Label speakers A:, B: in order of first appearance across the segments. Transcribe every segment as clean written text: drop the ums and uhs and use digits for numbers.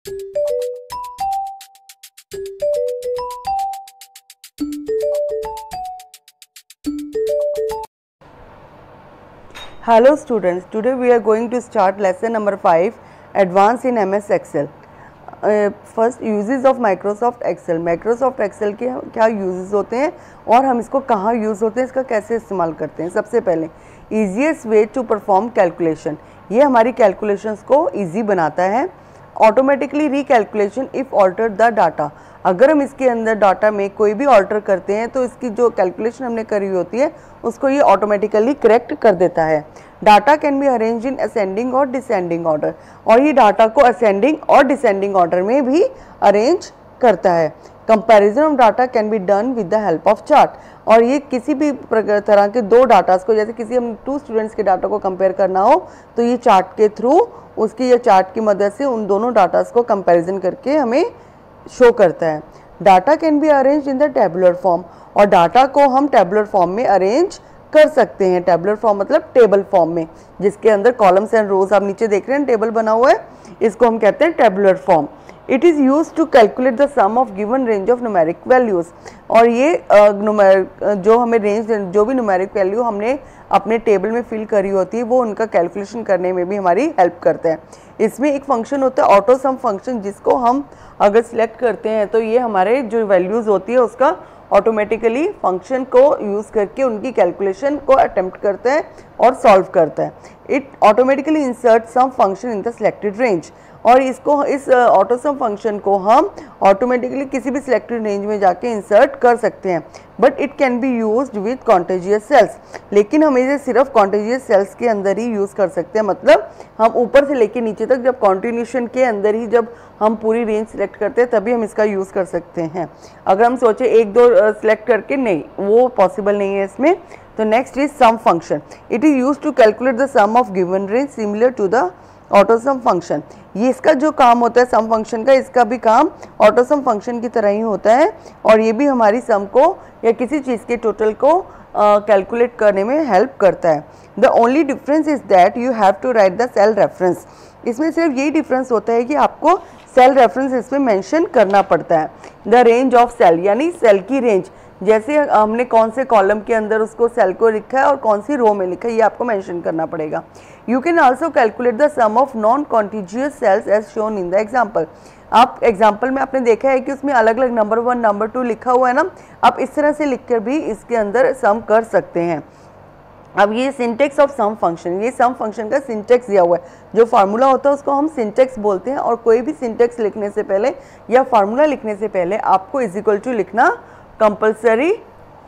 A: Hello students, today we are going to start lesson number 5, Advanced in MS Excel. First uses of Microsoft Excel. Microsoft Excel के क्या uses होते हैं और हम इसको कहाँ यूज़ होते हैं, इसका कैसे इस्तेमाल करते हैं। सबसे पहले easiest way to perform calculation, ये हमारी calculations को easy बनाता है। Automatically recalculation if altered the data, अगर हम इसके अंदर डाटा में कोई भी ऑल्टर करते हैं तो इसकी जो कैलकुलेशन हमने करी होती है उसको ये ऑटोमेटिकली करेक्ट कर देता है। Data can be arrange in ascending और डिसेंडिंग ऑर्डर, और ये डाटा को असेंडिंग और डिसेंडिंग ऑर्डर में भी अरेंज करता है। Comparison of data can be done with the help of chart, और ये किसी भी तरह के दो डाटास को, जैसे किसी हम 2 स्टूडेंट्स के डाटा को कंपेयर करना हो तो ये चार्ट के थ्रू, उसकी ये चार्ट की मदद से उन दोनों डाटास को कंपेरिजन करके हमें शो करता है। Data can be arrange in the tabular form, और डाटा को हम टेबुलर फॉर्म में अरेंज कर सकते हैं। टेबुलर फॉर्म मतलब टेबल फॉर्म में, जिसके अंदर कॉलम्स एंड रोज आप नीचे देख रहे हैं टेबल बना हुआ है, इसको हम कहते हैं tabular form. It is use to calculate the sum of given range of numeric values, और ये जो हमें रेंज, जो भी न्यूमेरिक वैल्यू हमने अपने टेबल में फिल करी होती है वो उनका कैलकुलेशन करने में भी हमारी हेल्प करता है। इसमें एक फंक्शन होता है ऑटो सम फंक्शन, जिसको हम अगर सिलेक्ट करते हैं तो ये हमारे जो वैल्यूज़ होती है उसका ऑटोमेटिकली फंक्शन को यूज़ करके उनकी कैलकुलेशन को अटेम्प्ट करता है और सॉल्व करता है। It automatically insert sum function in the selected range, और इसको, इस ऑटो सम फंक्शन को हम ऑटोमेटिकली किसी भी सिलेक्टेड रेंज में जाके इंसर्ट कर सकते हैं। But it can be used with contagious cells, लेकिन हम इसे सिर्फ कॉन्टेजियस सेल्स के अंदर ही यूज़ कर सकते हैं। मतलब हम ऊपर से लेके नीचे तक, जब कॉन्टिन्यूशन के अंदर ही जब हम पूरी रेंज सिलेक्ट करते हैं तभी हम इसका यूज़ कर सकते हैं। अगर हम सोचे 1-2 सिलेक्ट करके, नहीं, वो पॉसिबल नहीं है इसमें। तो next is sum function. It is use to calculate the sum of given range similar to the auto sum function. ये इसका जो काम होता है सम फंक्शन का, इसका भी काम ऑटो सम फंक्शन की तरह ही होता है, और ये भी हमारी सम को या किसी चीज़ के टोटल को कैलकुलेट करने में हेल्प करता है। The only difference is that you have to write the cell reference. इसमें सिर्फ यही डिफरेंस होता है कि आपको सेल रेफरेंस इसमें मेंशन करना पड़ता है। द रेंज ऑफ सेल, यानी सेल की रेंज, जैसे हमने कौन से कॉलम के अंदर उसको सेल को लिखा है और कौन सी रो में लिखा है, ये आपको मेंशन करना पड़ेगा। You can also calculate the sum of non contiguous cells as shown in the example. आप एग्जाम्पल में आपने देखा है कि उसमें अलग अलग नंबर 1 नंबर 2 लिखा हुआ है ना, आप इस तरह से लिखकर भी इसके अंदर सम कर सकते हैं। अब ये सिंटेक्स ऑफ सम फंक्शन, ये सम फंक्शन का सिंटेक्स दिया हुआ है। जो फार्मूला होता है उसको हम सिंटेक्स बोलते हैं, और कोई भी सिंटेक्स लिखने से पहले या फार्मूला लिखने से पहले आपको इज इक्वल टू लिखना कंपलसरी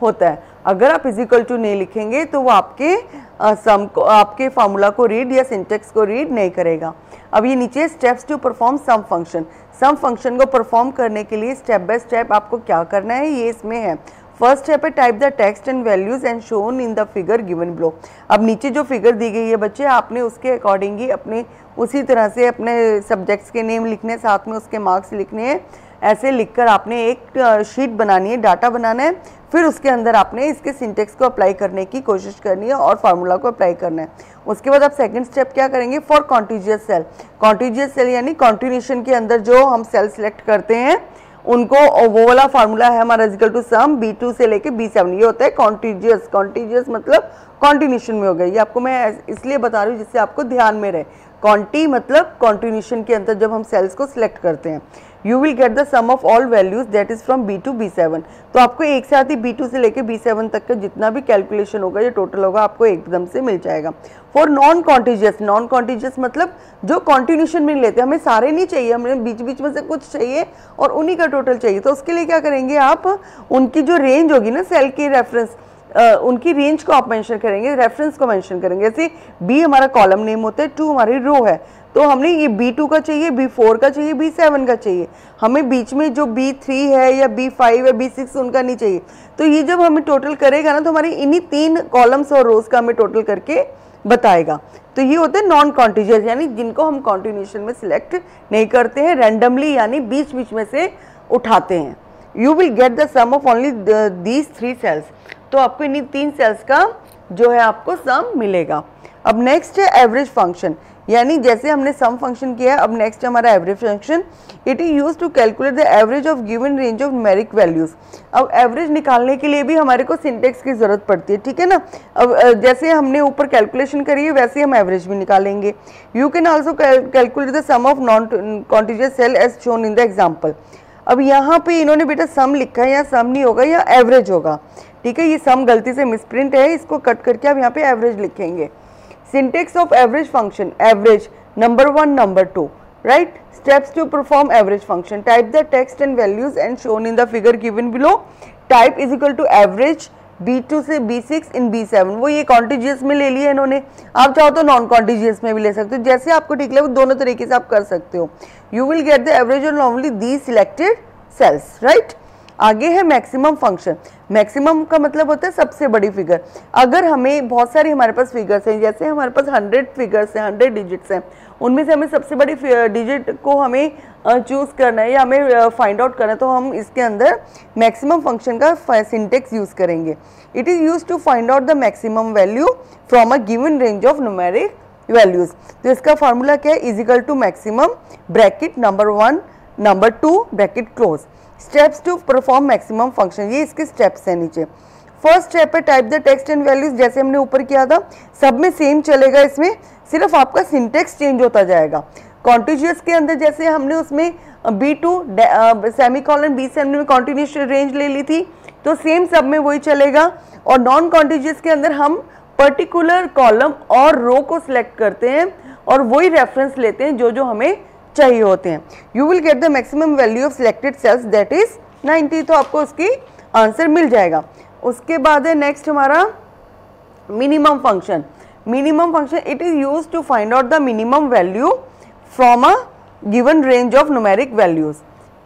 A: होता है। अगर आप इज इक्वल टू नहीं लिखेंगे तो वो आपके सम को, आपके फार्मूला को रीड या सिंटेक्स को रीड नहीं करेगा। अब ये नीचे steps to perform sum function. Sum function को परफॉर्म करने के लिए स्टेप बाय स्टेप आपको क्या करना है, ये इसमें है। फर्स्ट स्टेप है type the text and values and shown in the figure given below. अब नीचे जो फिगर दी गई है बच्चे, आपने उसके अकॉर्डिंग ही अपने उसी तरह से अपने सब्जेक्ट्स के नेम लिखने, साथ में उसके मार्क्स लिखने हैं। ऐसे लिखकर आपने एक शीट बनानी है, डाटा बनाना है, फिर उसके अंदर आपने इसके सिंटेक्स को अप्लाई करने की कोशिश करनी है और फार्मूला को अप्लाई करना है। उसके बाद आप सेकंड स्टेप क्या करेंगे, for contiguous cell. Contiguous cell यानी कॉन्टिन्यूशन के अंदर जो हम सेल सिलेक्ट करते हैं उनको, वो वाला फार्मूला है हमारा इक्वल टू सम B2 से लेके B7, ये होता है कॉन्टिजियस। कॉन्टिजियस मतलब कॉन्टिन्यूशन में हो गया। ये आपको मैं इसलिए बता रही हूँ जिससे आपको ध्यान में रहे। कॉन्टी मतलब कॉन्टिन्यूशन के अंदर जब हम सेल्स को सिलेक्ट करते हैं। You will get the sum of all values that is from B2 B7। तो आपको एक साथ ही B2 से लेके B7 तक का जितना भी कैलकुलेशन होगा, ये टोटल होगा, आपको एकदम से मिल जाएगा। For non contiguous, non contiguous मतलब जो कॉन्टिन्यूशन में लेते हैं, हमें सारे नहीं चाहिए, हमें बीच बीच में से कुछ चाहिए और उन्हीं का टोटल चाहिए। तो उसके लिए क्या करेंगे आप, उनकी जो रेंज होगी ना सेल की रेफरेंस, उनकी रेंज को आप मेंशन करेंगे, रेफरेंस को मेंशन करेंगे। जैसे B हमारा कॉलम नेम होता है, 2 हमारी रो है, तो हमने ये B2 का चाहिए, B4 का चाहिए, B7 का चाहिए। हमें बीच में जो B3 है या B5 या B6 उनका नहीं चाहिए। तो ये जब हमें टोटल करेगा ना, तो हमारी इन्हीं 3 कॉलम्स और रोज का हमें टोटल करके बताएगा। तो ये होते हैं नॉन कॉन्टिजियस, यानी जिनको हम कॉन्टिन्यूशन में सिलेक्ट नहीं करते हैं, रैंडमली यानी बीच बीच में से उठाते हैं। You will get the sum of only these 3 cells. तो आपको इन्हीं 3 सेल्स का जो है आपको सम मिलेगा। अब नेक्स्ट है एवरेज फंक्शन। यानी जैसे हमने सम फंक्शन किया है, अब नेक्स्ट हमारा average function. It is use to calculate the average of given range of numeric values. अब एवरेज निकालने के लिए भी हमारे को सिंटेक्स की जरूरत पड़ती है, ठीक है ना। अब जैसे हमने ऊपर कैलकुलेशन करी है वैसे हम एवरेज भी निकालेंगे। You can also calculate the sum of non contiguous cell as shown in the example. अब यहाँ पे इन्होंने बेटा सम लिखा है, या सम नहीं होगा या एवरेज होगा, ठीक है। ये सम गलती से मिसप्रिंट है, इसको कट करके आप यहाँ पे एवरेज लिखेंगे। Syntax of average function, average number 1 number 2, right. Steps to perform average function, type the text and values and shown in the figure given below. Type is equal to average B2 से B6 इन B7। वो ये contiguous में ले लिया इन्होंने, आप चाहो तो नॉन कॉन्टिजियस में भी ले सकते हो, जैसे आपको ठीक लगे दोनों तरीके से आप कर सकते हो। You will get the average on only the selected cells, right. आगे है मैक्सिमम फंक्शन। मैक्सिमम का मतलब होता है सबसे बड़ी फिगर। अगर हमें बहुत सारी हमारे पास फिगर्स हैं, जैसे हमारे पास 100 फिगर्स हैं, 100 डिजिट्स हैं, उनमें से हमें सबसे बड़ी डिजिट को हमें चूज करना है या हमें फाइंड आउट करना है, तो हम इसके अंदर मैक्सिमम फंक्शन का सिंटेक्स यूज करेंगे। It is use to find out the maximum value from a given range of numeric values. तो इसका फॉर्मूला क्या है, is equal to maximum bracket number 1 number 2 bracket close. Steps to perform maximum function, ये इसके steps हैं नीचे। First step है type the text and values, जैसे हमने ऊपर किया था, सब में सेम चलेगा, इसमें सिर्फ आपका सिंटेक्स चेंज होता जाएगा। कॉन्टिजियस के अंदर जैसे हमने उसमें B2 सेमीकोलन B7 में कॉन्टिन्यूस रेंज ले ली थी, तो सेम सब में वही चलेगा। और नॉन कॉन्टिजियस के अंदर हम पर्टिकुलर कॉलम और रो को सिलेक्ट करते हैं और वही रेफरेंस लेते हैं जो जो हमें चाहिए होते हैं। You will get the maximum value of selected cells that is 90, तो आपको उसकी आंसर मिल जाएगा। उसके बाद है नेक्स्ट हमारा minimum function. Minimum function, it is used to find out the minimum value from a given range of numeric values,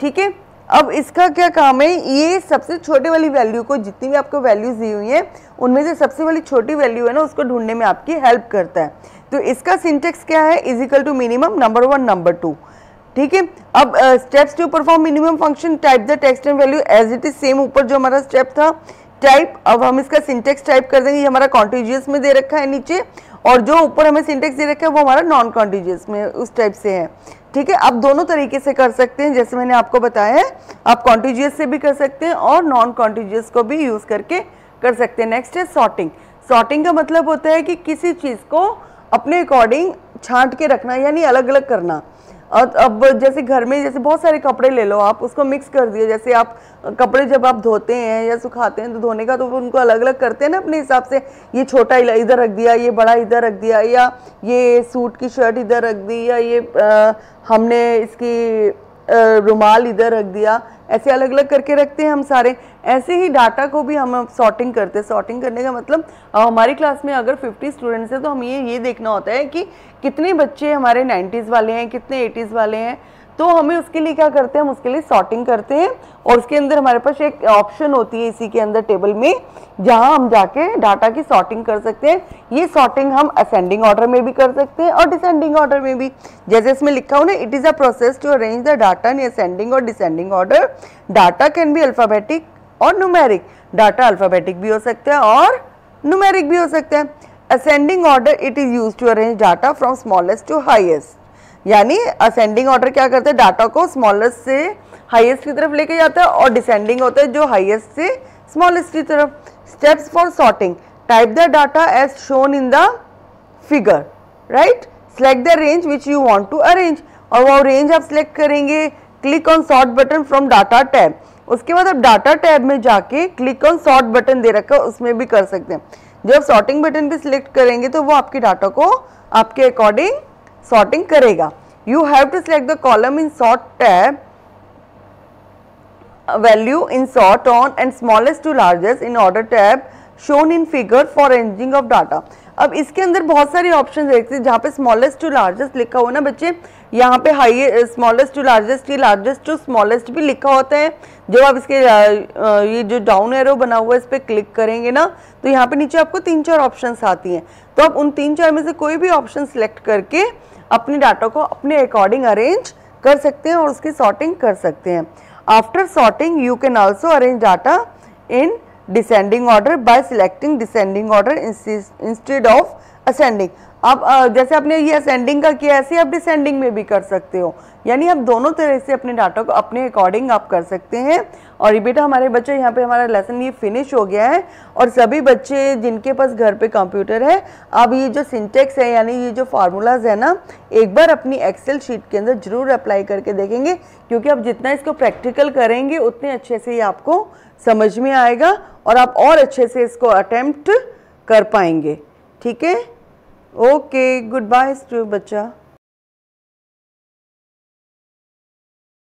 A: ठीक है। अब इसका क्या काम है, ये सबसे छोटे वाली वैल्यू को, जितनी भी आपको वैल्यूज दी हुई हैं उनमें से सबसे वाली छोटी वैल्यू है ना, उसको ढूंढने में आपकी हेल्प करता है। तो इसका सिंटेक्स क्या है, is equal to minimum number 1 number 2, ठीक है। अब steps to perform minimum function, type the text and value as it is, same ऊपर जो हमारा स्टेप था टाइप। अब हम इसका सिंटेक्स टाइप कर देंगे, ये हमारा कॉन्टिजियस में दे रखा है नीचे, और जो ऊपर हमें सिंटेक्स दे रखा है वो हमारा नॉन कॉन्टिजियस में उस टाइप से है, ठीक है। आप दोनों तरीके से कर सकते हैं, जैसे मैंने आपको बताया है, आप कॉन्टिजियस से भी कर सकते हैं और नॉन कॉन्टिजियस को भी यूज करके कर सकते हैं। नेक्स्ट है सॉर्टिंग। सॉर्टिंग का मतलब होता है कि किसी चीज को अपने अकॉर्डिंग छांट के रखना, यानी अलग अलग करना। और अब जैसे घर में जैसे बहुत सारे कपड़े ले लो, आप उसको मिक्स कर दिए, जैसे आप कपड़े जब आप धोते हैं या सुखाते हैं तो धोने का तो उनको अलग अलग करते हैं ना अपने हिसाब से, ये छोटा इधर रख दिया, ये बड़ा इधर रख दिया, या ये सूट की शर्ट इधर रख दी, या ये हमने इसकी रुमाल इधर रख दिया, ऐसे अलग अलग करके रखते हैं हम सारे। ऐसे ही डाटा को भी हम सॉर्टिंग करते हैं। सॉर्टिंग करने का मतलब हमारी क्लास में अगर 50 स्टूडेंट्स हैं तो हमें ये देखना होता है कि कितने बच्चे हमारे 90s वाले हैं, कितने 80s वाले हैं, तो हमें उसके लिए क्या करते हैं, हम उसके लिए सॉर्टिंग करते हैं। और उसके अंदर हमारे पास एक ऑप्शन होती है इसी के अंदर टेबल में, जहां हम जाके डाटा की सॉर्टिंग कर सकते हैं। ये सॉर्टिंग हम असेंडिंग ऑर्डर में भी कर सकते हैं और डिसेंडिंग ऑर्डर में भी, जैसे इसमें लिखा हो ना, it is a process to arrange the data in ascending और descending order. Data can be alphabetic और न्यूमेरिक। डाटा अल्फाबेटिक भी हो सकता है और न्यूमेरिक भी हो सकता है। Ascending order, it is used to arrange data from smallest to highest. यानी असेंडिंग ऑर्डर क्या करते हैं, डाटा को स्मॉलेस्ट से हाईएस्ट की तरफ लेके जाता है, और डिसेंडिंग होता है जो हाईएस्ट से स्मॉलेस्ट की तरफ। Steps for sorting, type the data as shown in the figure, right. Select the range which you want to arrange, और वो रेंज आप सिलेक्ट करेंगे। Click on sort button from data tab. उसके बाद आप डाटा टैब में जाके click on sort button दे रखा है, उसमें भी कर सकते हैं। जब सॉर्टिंग बटन पे सिलेक्ट करेंगे तो वो आपके डाटा को आपके अकॉर्डिंग सॉर्टिंग करेगा। You have to select the column in sort tab value in sort on and smallest to largest in order tab shown in figure for arranging of data. अब इसके अंदर बहुत सारे ऑप्शन देखते हैं, जहाँ पे स्मॉलेस्ट टू लार्जेस्ट लिखा हुआ ना बच्चे, यहाँ पे हाई स्मॉलेस्ट टू लार्जेस्ट की लार्जेस्ट टू स्मॉलेस्ट भी लिखा होता है। जब आप इसके ये जो डाउन एरो बना हुआ है इस पर क्लिक करेंगे ना, तो यहाँ पे नीचे आपको 3-4 ऑप्शंस आती हैं, तो आप उन 3-4 में से कोई भी ऑप्शन सिलेक्ट करके अपने डाटा को अपने अकॉर्डिंग अरेंज कर सकते हैं और उसकी सॉर्टिंग कर सकते हैं। After sorting you can also arrange data in descending order by selecting descending order instead of ascending. आप जैसे आपने ये असेंडिंग का किया, ऐसे आप डिसेंडिंग में भी कर सकते हो, यानी आप दोनों तरह से अपने डाटा को अपने अकॉर्डिंग आप कर सकते हैं। और ये बेटा हमारे बच्चे, यहाँ पे हमारा लेसन ये फिनिश हो गया है। और सभी बच्चे जिनके पास घर पे कंप्यूटर है, अब ये जो सिंटेक्स है यानी ये जो फार्मूलाज है ना, एक बार अपनी एक्सेल शीट के अंदर जरूर अप्लाई करके देखेंगे, क्योंकि आप जितना इसको प्रैक्टिकल करेंगे उतने अच्छे से ये आपको समझ में आएगा और आप और अच्छे से इसको अटेम्प्ट कर पाएंगे। ठीक है, ओके, गुड बाय बच्चा।